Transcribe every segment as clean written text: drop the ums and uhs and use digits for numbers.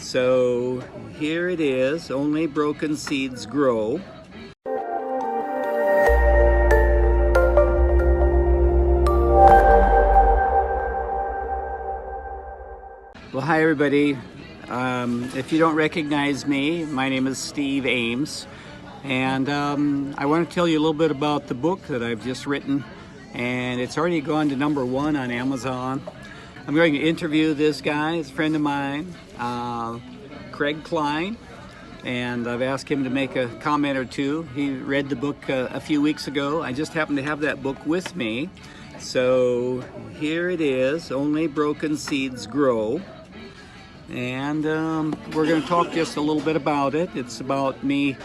So here it is, Only Broken Seeds Grow. Well, hi everybody. If you don't recognize me, my name is Steve Ames, and I want to tell you a little bit about the book that I've just written, and it's already gone to #1 on Amazon. I'm going to interview this guy, he's a friend of mine, Klein, and I've asked him to make a comment or two. He read the book a few weeks ago. I just happen to have that book with me. So here it is, Only Broken Seeds Grow. And we're going to talk just a little bit about it. It's about me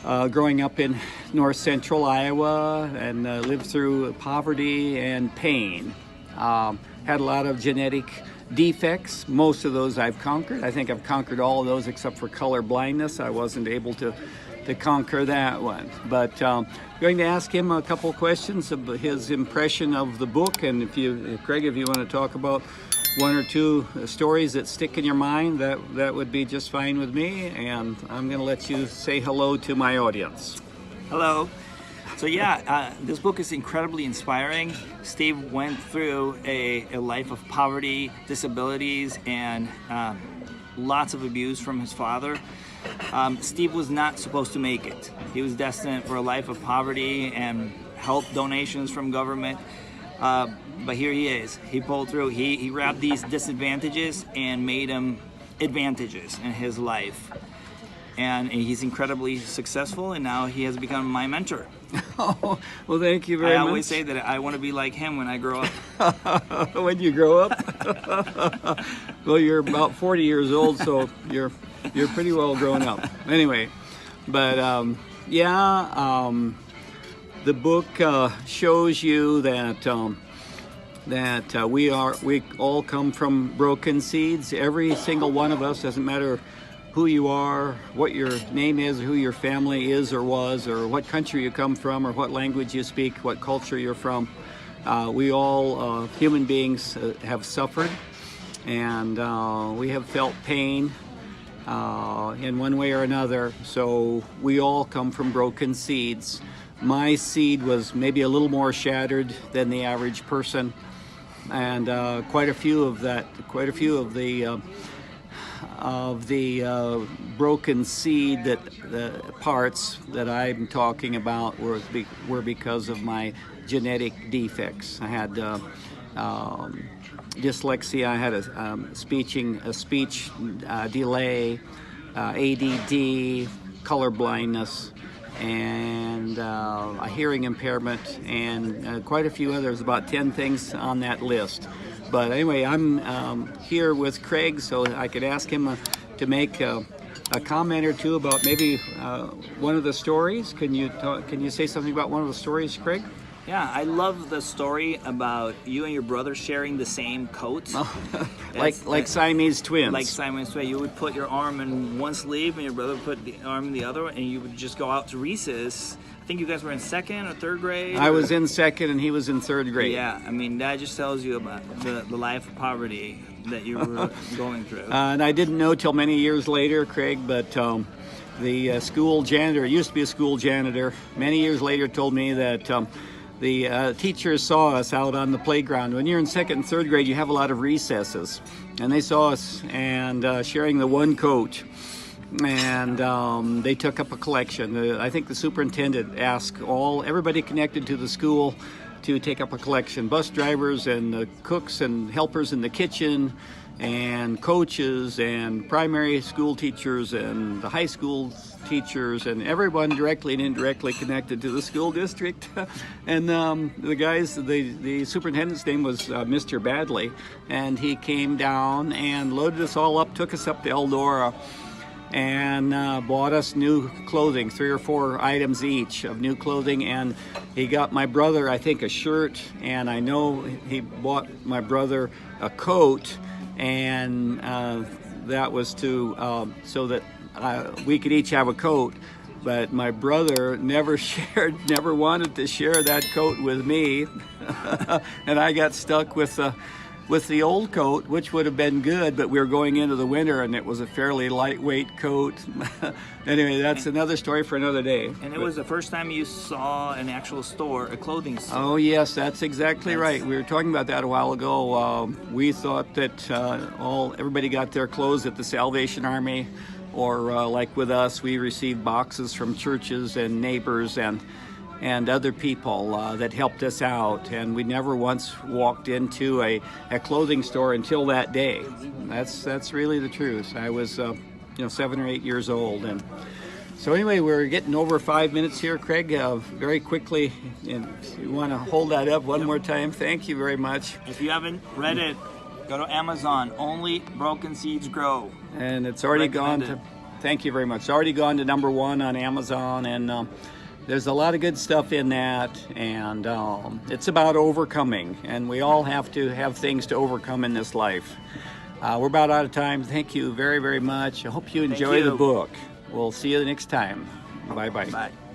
growing up in north central Iowa and lived through poverty and pain. Had a lot of genetic defects. Most of those I've conquered. I think I've conquered all of those except for color blindness. I wasn't able to conquer that one. But I'm going to ask him a couple questions of his impression of the book. And Craig, if you want to talk about one or two stories that stick in your mind, that would be just fine with me. And I'm going to let you say hello to my audience. Hello. So yeah, this book is incredibly inspiring. Steve went through a life of poverty, disabilities, and lots of abuse from his father. Steve was not supposed to make it. He was destined for a life of poverty and help donations from government. But here he is. He pulled through. He wrapped these disadvantages and made them advantages in his life. And he's incredibly successful, and now he has become my mentor. Oh, well, thank you very much. I always say that I want to be like him when I grow up. When you grow up? Well, you're about 40 years old, so you're pretty well grown up. Anyway, but the book shows you that we all come from broken seeds. Every single one of us, doesn't matter who you are, what your name is, who your family is or was, or what country you come from, or what language you speak, what culture you're from. We all, human beings, have suffered, and we have felt pain in one way or another. So we all come from broken seeds. My seed was maybe a little more shattered than the average person, and quite a few of the broken seed the parts that I'm talking about were because of my genetic defects. I had dyslexia. I had a speech delay, ADD, color blindness, and a hearing impairment, and quite a few others, about 10 things on that list. But anyway, I'm here with Craig, so I could ask him to make a comment or two about maybe one of the stories. Can you say something about one of the stories, Craig? Yeah, I love the story about you and your brother sharing the same coat. like Siamese twins. Like Siamese twins. You would put your arm in one sleeve and your brother would put the arm in the other, and you would just go out to recess. I think you guys were in 2nd or 3rd grade. I was in 2nd and he was in 3rd grade. Yeah, I mean, that just tells you about the life of poverty that you were going through. And I didn't know till many years later, Craig, but the school janitor, used to be a school janitor, many years later told me that the teachers saw us out on the playground. When you're in 2nd and 3rd grade, you have a lot of recesses. And they saw us and sharing the one coat. And they took up a collection. I think the superintendent asked everybody connected to the school to take up a collection. Bus drivers and cooks and helpers in the kitchen, and coaches and primary school teachers and the high school teachers and everyone directly and indirectly connected to the school district. And the superintendent's name was Mr. Badley, and he came down and loaded us all up, took us up to Eldora, and bought us new clothing, 3 or 4 items each of new clothing. And he got my brother, I think, a shirt, and I know he bought my brother a coat, and that was so that we could each have a coat. But my brother never wanted to share that coat with me. And I got stuck with with the old coat, which would have been good, but we were going into the winter and it was a fairly lightweight coat. Anyway, that's another story for another day. And it was the first time you saw an actual store, a clothing store. Oh yes, that's exactly right. We were talking about that a while ago. We thought that everybody got their clothes at the Salvation Army, or like with us, we received boxes from churches and neighbors and other people that helped us out, and we never once walked into a clothing store until that day. That's really the truth. I was 7 or 8 years old, and so anyway, we're getting over 5 minutes here, Craig. Very quickly, and you want to hold that up one more time? Thank you very much. If you haven't read it, go to Amazon. Only Broken Seeds Grow. And it's already gone to. Thank you very much. It's already gone to #1 on Amazon, and there's a lot of good stuff in that, and it's about overcoming, and we all have to have things to overcome in this life. We're about out of time. Thank you very, very much. I hope you enjoy the book. We'll see you the next time. Bye-bye. Bye.